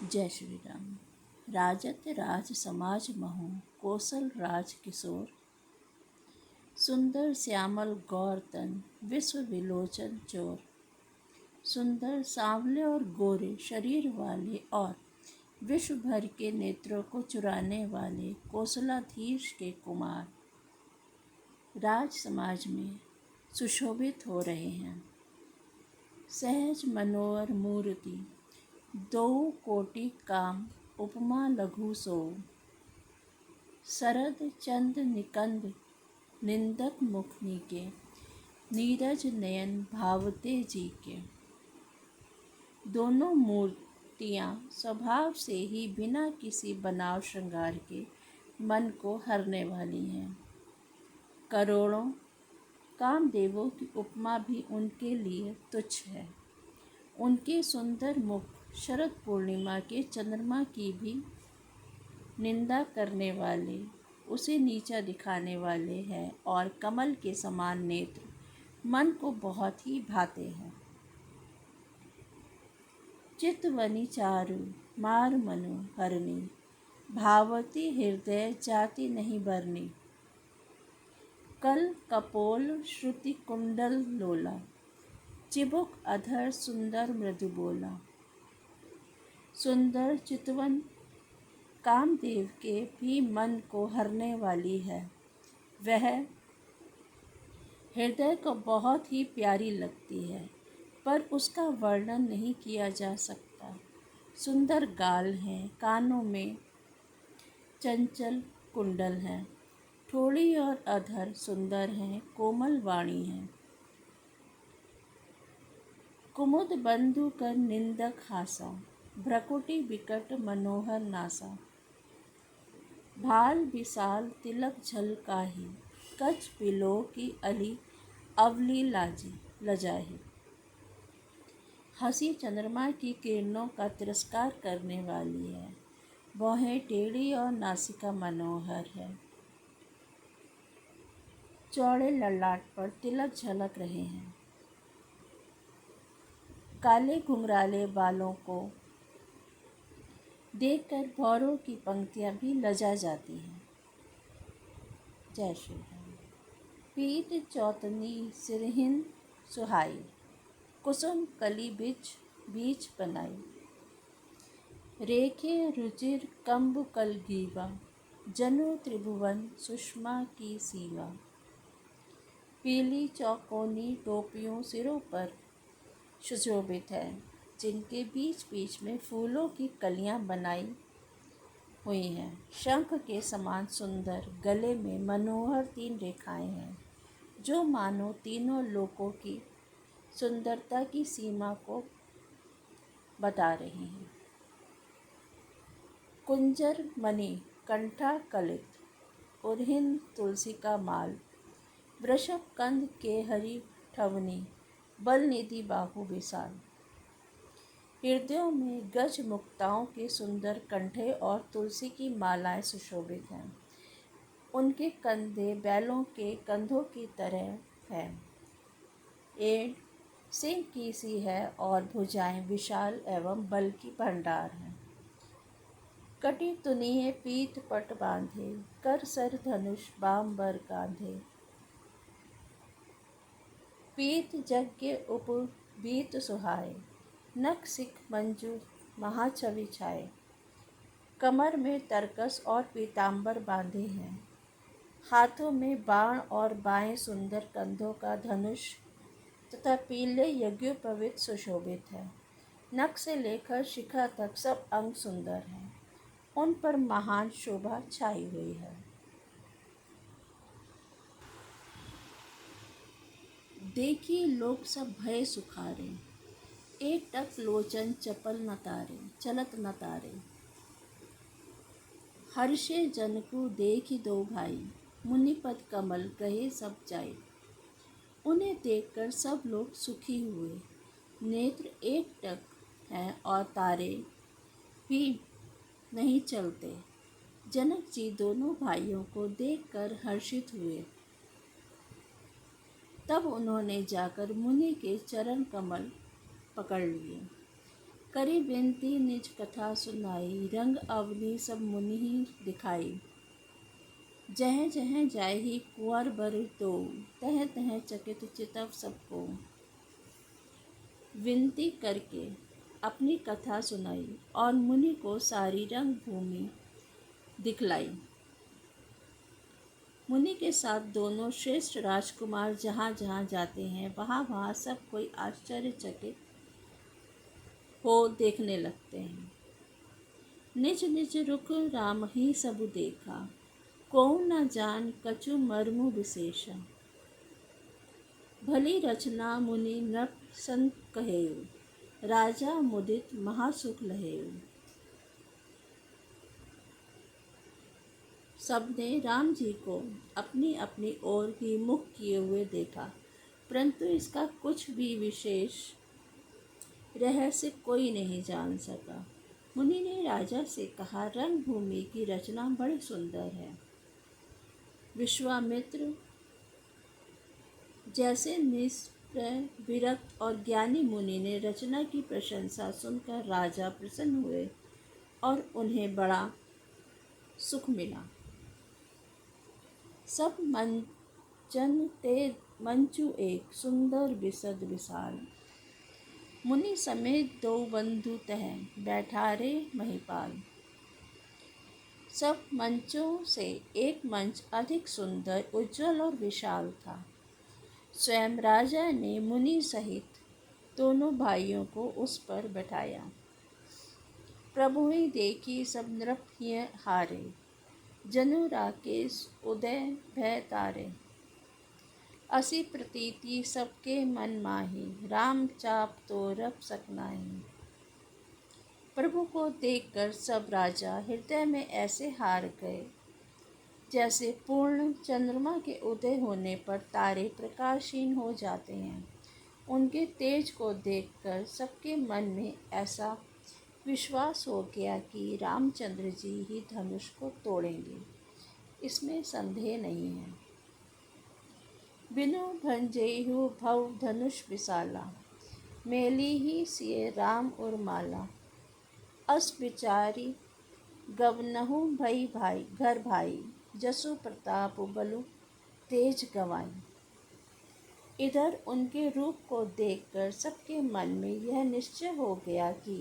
जय श्री राम। राजत राज समाज महु कौशल राज किशोर, सुंदर श्यामल गौर तन विश्व विलोचन चोर। सुंदर सांवले और गोरे शरीर वाले और विश्व भर के नेत्रों को चुराने वाले कौशलाधीश के कुमार राज समाज में सुशोभित हो रहे हैं। सहज मनोहर मूर्ति दो कोटि काम उपमा लघु सो। शरद चंद निकंद निंदक मुखनी के नीरज नयन भावते जी के। दोनों मूर्तियाँ स्वभाव से ही बिना किसी बनाव श्रृंगार के मन को हरने वाली हैं। करोड़ों कामदेवों की उपमा भी उनके लिए तुच्छ है। उनके सुंदर मुख शरद पूर्णिमा के चंद्रमा की भी निंदा करने वाले, उसे नीचा दिखाने वाले हैं और कमल के समान नेत्र मन को बहुत ही भाते हैं। चितवनी चारु मार मनु हरनी, भावती हृदय जाति नहीं बरनी। कल कपोल श्रुति कुंडल लोला, चिबुक अधर सुंदर मृदु बोला। सुंदर चितवन कामदेव के भी मन को हरने वाली है। वह हृदय को बहुत ही प्यारी लगती है, पर उसका वर्णन नहीं किया जा सकता। सुंदर गाल हैं, कानों में चंचल कुंडल हैं, ठोड़ी और अधर सुंदर हैं, कोमल वाणी है। कुमुद बंधु कर निंदक हासा, भ्रकुटी विकट मनोहर नासा। भाल विशाल तिलक झलकाही, कच पिलो की अली अवली लाजी लजाही। हंसी चंद्रमा की किरणों का तिरस्कार करने वाली है। भौहें टेढ़ी और नासिका मनोहर है। चौड़े ललाट पर तिलक झलक रहे हैं। काले घुंघराले बालों को देखकर भौरों की पंक्तियां भी लजा जाती हैं। जय श्री राम। पीत चौतनी सिरहिन सुहाई, कुसुम कली बीच बनाई। रेखे रुचिर कंब कल गीवा, जनु त्रिभुवन सुषमा की सीवा। पीली चौकोनी टोपियों सिरों पर सुशोभित है, जिनके बीच बीच में फूलों की कलियां बनाई हुई हैं। शंख के समान सुंदर गले में मनोहर 3 रेखाएं हैं, जो मानो तीनों लोकों की सुंदरता की सीमा को बता रही हैं। कुंजर मणि कंठा कलित, उर्हिन तुलसी का माल। वृषभ कंद के हरि ठवनी, बल निधि बाहु विशाल। हृदयों में गज मुक्ताओं के सुंदर कंठे और तुलसी की मालाएं सुशोभित हैं। उनके कंधे बैलों के कंधों की तरह हैं। एड़ सिंह की सी है और भुजाएं विशाल एवं बल की भंडार हैं। कटी तुनिये पीत पट बांधे, कर सर धनुष बाम बर कांधे। पीत यज्ञ उपबीत सुहाए, नख सिख मंजू महाछवि छाए। कमर में तरकस और पीताम्बर बांधे हैं। हाथों में बाण और बाएं सुंदर कंधों का धनुष तथा पीले यज्ञोपवीत सुशोभित है। नख से लेकर शिखा तक सब अंग सुंदर हैं। उन पर महान शोभा छाई हुई है। देखिए लोग सब भय सुखारे, एक टक लोचन चपल न तारे, चलत न तारे। हर्षे जन को देखी 2 भाई, मुनिपद कमल कहे सब जाए। उन्हें देखकर सब लोग सुखी हुए। नेत्र एक टक हैं और तारे भी नहीं चलते। जनक जी दोनों भाइयों को देखकर हर्षित हुए। तब उन्होंने जाकर मुनि के चरण कमल पकड़ लिए। करी विनती निज कथा सुनाई, रंग अवनी सब मुनि ही दिखाई। जह जह जाय ही कुंवर बर दो, तह तह चकित चितव सबको। विनती करके अपनी कथा सुनाई और मुनि को सारी रंग भूमि दिखलाई। मुनि के साथ दोनों श्रेष्ठ राजकुमार जहाँ जहाँ जाते हैं वहाँ वहाँ सब कोई आश्चर्यचकित हो देखने लगते हैं। निज निज रुख राम ही सबु देखा, कोउ न जान कछु मर्मु विशेषा। भली रचना मुनि नृप संत कहेउ, राजा मुदित महासुख लहेउ। सबने राम जी को अपनी अपनी ओर ही मुख किए हुए देखा, परंतु इसका कुछ भी विशेष रहस्य कोई नहीं जान सका। मुनि ने राजा से कहा, रंग भूमि की रचना बड़ी सुंदर है। विश्वामित्र जैसे निष्प्रय, विरक्त और ज्ञानी मुनि ने रचना की प्रशंसा सुनकर राजा प्रसन्न हुए और उन्हें बड़ा सुख मिला। सब मंचन ते मंचु एक, सुंदर बिसद विशाल। मुनि समेत दो बंधु तह, बैठारे महिपाल। सब मंचों से एक मंच अधिक सुंदर, उज्जवल और विशाल था। स्वयं राजा ने मुनि सहित दोनों भाइयों को उस पर बैठाया। प्रभु ही देखी सब नृप हिय हारे, जनु राकेश उदय भय तारे। असी प्रतीति सबके मन माही, राम चाप तो रप सकनाही। प्रभु को देखकर सब राजा हृदय में ऐसे हार गए जैसे पूर्ण चंद्रमा के उदय होने पर तारे प्रकाशहीन हो जाते हैं। उनके तेज को देखकर सबके मन में ऐसा विश्वास हो गया कि रामचंद्र जी ही धनुष को तोड़ेंगे, इसमें संदेह नहीं है। बिनु भंजेहु भव धनुष विशाला, मेली ही सिय राम उर्माला। अस विचारी गवनहु भई भाई घर भाई, जसु प्रताप बलु तेज गवाई। इधर उनके रूप को देखकर सबके मन में यह निश्चय हो गया कि